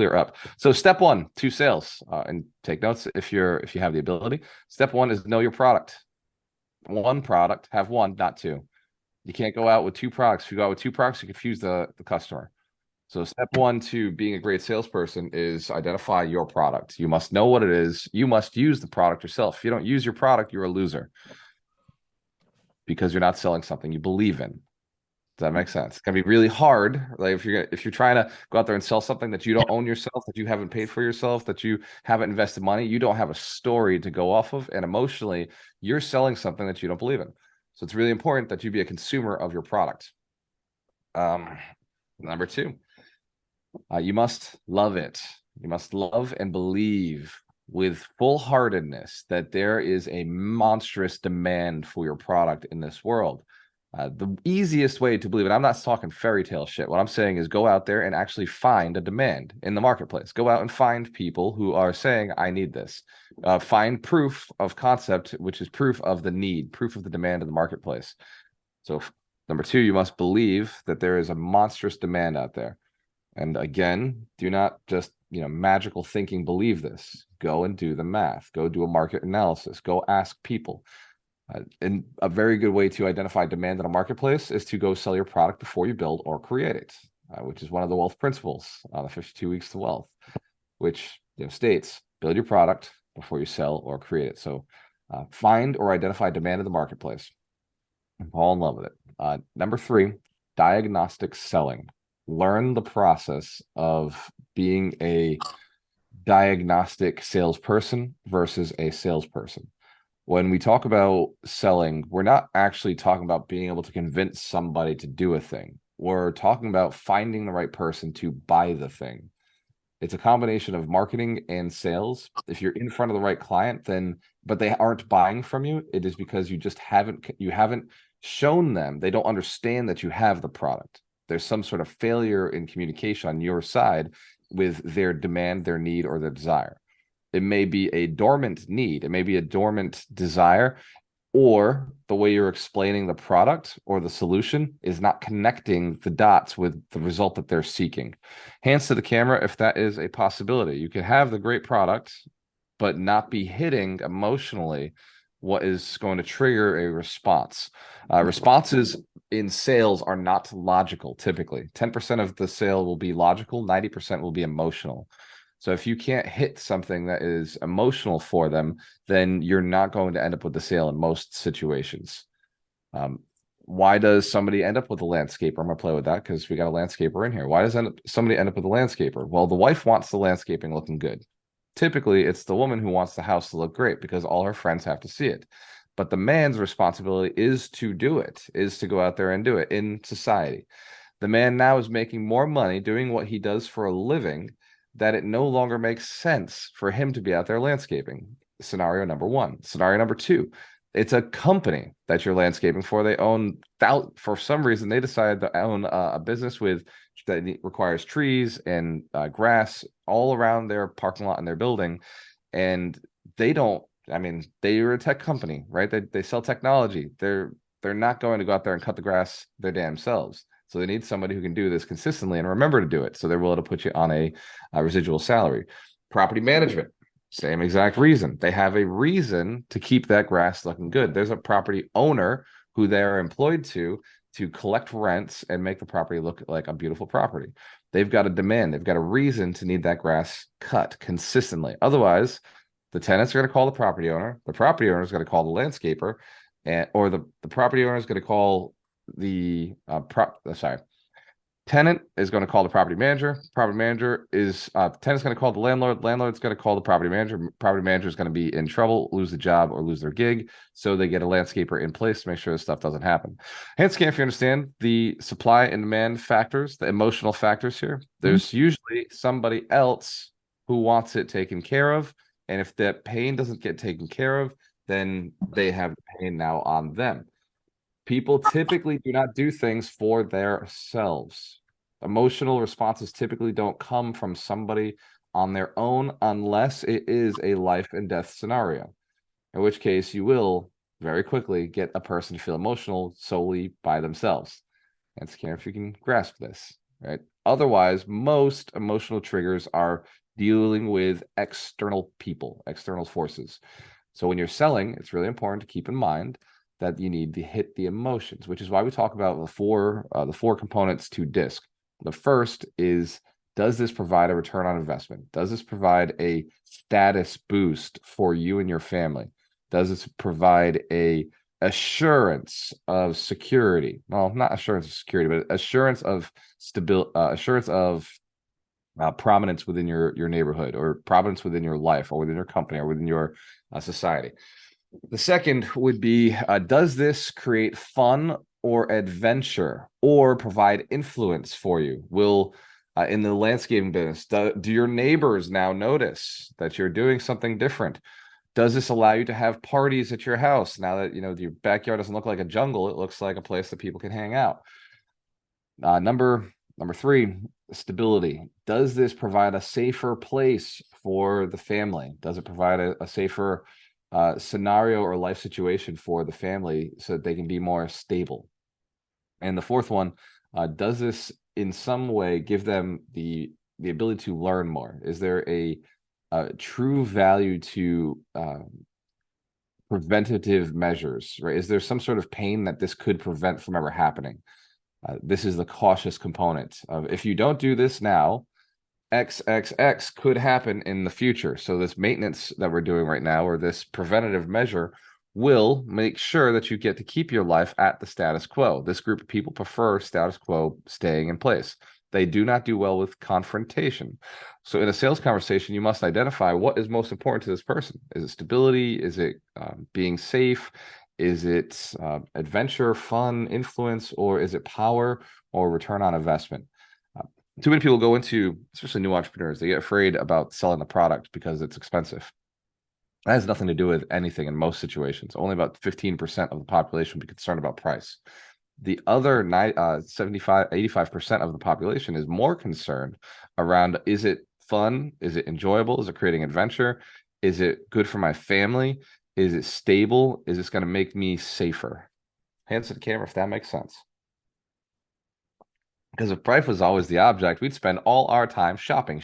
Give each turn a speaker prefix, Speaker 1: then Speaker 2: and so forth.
Speaker 1: clear up. So step one to sales, and take notes if you have the ability. Step one is know your product. One product, have one, not two. You can't go out with two products. If you go out with two products, you confuse the customer. So step one to being a great salesperson is identify your product. You must know what it is. You must use the product yourself. If you don't use your product, you're a loser because you're not selling something you believe in. Does that make sense? It's gonna be really hard. Like if you're trying to go out there and sell something that you don't own yourself, that you haven't paid for yourself, that you haven't invested money, you don't have a story to go off of, and emotionally, you're selling something that you don't believe in. So it's really important that you be a consumer of your product. Number two, you must love it. You must love and believe with full-heartedness that there is a monstrous demand for your product in this world. The easiest way to believe it, I'm not talking fairy tale shit. What I'm saying is go out there and actually find a demand in the marketplace. Go out and find people who are saying, I need this. Find proof of concept, which is proof of the need, proof of the demand in the marketplace. So number two, you must believe that there is a monstrous demand out there. And again, do not just, magical thinking believe this. Go and do the math. Go do a market analysis. Go ask people. And a very good way to identify demand in a marketplace is to go sell your product before you build or create it, which is one of the wealth principles on the 52 weeks to wealth, which states build your product before you sell or create it. So find or identify demand in the marketplace and fall in love with it. Number three, diagnostic selling. Learn the process of being a diagnostic salesperson versus a salesperson. When we talk about selling, we're not actually talking about being able to convince somebody to do a thing. We're talking about finding the right person to buy the thing. It's a combination of marketing and sales. If you're in front of the right client, but they aren't buying from you, it is because you haven't shown them. They don't understand that you have the product. There's some sort of failure in communication on your side with their demand, their need, or their desire. It may be a dormant need. It may be a dormant desire, or the way you're explaining the product or the solution is not connecting the dots with the result that they're seeking. Hands to the camera if that is a possibility. You can have the great product, but not be hitting emotionally what is going to trigger a response. Responses in sales are not logical typically. 10% of the sale will be logical, 90% will be emotional. So if you can't hit something that is emotional for them, then you're not going to end up with the sale in most situations. Why does somebody end up with a landscaper? I'm going to play with that because we got a landscaper in here. Why does somebody end up with a landscaper? Well, the wife wants the landscaping looking good. Typically, it's the woman who wants the house to look great because all her friends have to see it. But the man's responsibility is to do it, is to go out there and do it in society. The man now is making more money doing what he does for a living that it no longer makes sense for him to be out there landscaping. Scenario number one. Scenario number two, it's a company that you're landscaping for. They own, for some reason, they decided to own a business that requires trees and grass all around their parking lot and their building. And they don't, they're a tech company, right? They sell technology. They're not going to go out there and cut the grass their damn selves. So they need somebody who can do this consistently and remember to do it. So they're willing to put you on a residual salary. Property management, same exact reason. They have a reason to keep that grass looking good. There's a property owner who they're employed to collect rents and make the property look like a beautiful property. They've got a demand. They've got a reason to need that grass cut consistently. Otherwise, the tenants are going to call the property owner. The property owner is going to call the landscaper, or the property owner is going to call the tenant is going to call the property manager. Tenant's going to call the landlord. Landlord's going to call the property manager. Property manager is going to be in trouble, lose the job, or lose their gig. So they get a landscaper in place to make sure this stuff doesn't happen. Hand scan, if you understand the supply and demand factors, the emotional factors here, there's usually somebody else who wants it taken care of. And if that pain doesn't get taken care of, then they have the pain now on them. People typically do not do things for themselves. Emotional responses typically don't come from somebody on their own unless it is a life and death scenario, in which case you will very quickly get a person to feel emotional solely by themselves. And it's care if you can grasp this, right? Otherwise, most emotional triggers are dealing with external people, external forces. So when you're selling, it's really important to keep in mind that you need to hit the emotions, which is why we talk about the four components to DISC. The first is, does this provide a return on investment? Does this provide a status boost for you and your family? Does this provide a assurance of security? Well, not assurance of security, but assurance of stability, assurance of prominence within your neighborhood, or prominence within your life, or within your company, or within your society. The second would be, does this create fun or adventure, or provide influence for you? Will in the landscaping business, do your neighbors now notice that you're doing something different? Does this allow you to have parties at your house now that your backyard doesn't look like a jungle? It looks like a place that people can hang out. Number three, stability. Does this provide a safer place for the family? Does it provide a safer scenario or life situation for the family so that they can be more stable? And the fourth one, does this in some way give them the ability to learn more? Is there a true value to preventative measures, right? Is there some sort of pain that this could prevent from ever happening? This is the cautious component of, if you don't do this now, XXX could happen in the future. So this maintenance that we're doing right now, or this preventative measure, will make sure that you get to keep your life at the status quo. This group of people prefer status quo staying in place. They do not do well with confrontation. So in a sales conversation, you must identify what is most important to this person. Is it stability? Is it being safe? Is it adventure, fun, influence, or is it power or return on investment? Too many people go into, especially new entrepreneurs, they get afraid about selling the product because it's expensive. That has nothing to do with anything in most situations. Only about 15% of the population will be concerned about price. The other 85% of the population is more concerned around, is it fun? Is it enjoyable? Is it creating adventure? Is it good for my family? Is it stable? Is this going to make me safer? Hands to the camera if that makes sense. Because if price was always the object, we'd spend all our time shopping.